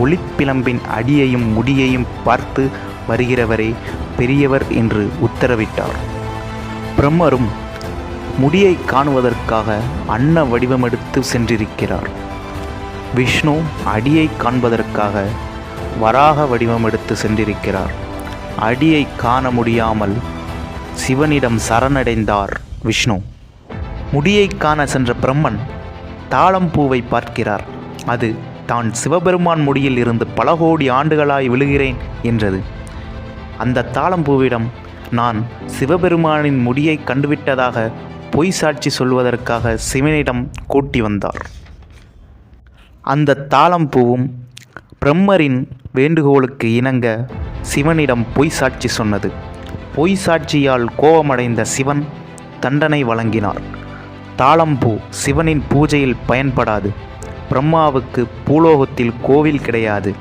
ஒளிப்பிழம்பின் அடியையும் முடியையும் பார்த்து வருகிறவரே பெரியவர் என்று உத்தரவிட்டார். பிரம்மரும் முடியை காணுவதற்காக அன்ன வடிவமெடுத்து சென்றிருக்கிறார். விஷ்ணு அடியை காண்பதற்காக வராக வடிவமெடுத்து சென்றிருக்கிறார். அடியை காண முடியாமல் சிவனிடம் சரணடைந்தார் விஷ்ணு. முடியை காண சென்ற பிரம்மன் தாழம்பூவை பார்க்கிறார். அது தான் சிவபெருமான் முடியில் இருந்து பல கோடி ஆண்டுகளாய் விழுகிறேன் என்றது. அந்த தாழம்பூவிடம் நான் சிவபெருமானின் முடியை கண்டுவிட்டதாக பொய் சாட்சி சொல்வதற்காக சிவனிடம் கூட்டி வந்தார். அந்த தாழம்பூவும் பிரம்மரின் வேண்டுகோளுக்கு இணங்க சிவனிடம் பொய் சாட்சி சொன்னது. பொய் சாட்சியால் கோபமடைந்த சிவன் தண்டனை வழங்கினார். தாழம்பூ சிவனின் பூஜையில் பயன்படாது. பிரம்மாவுக்கு பூலோகத்தில் கோவில் கிடையாது.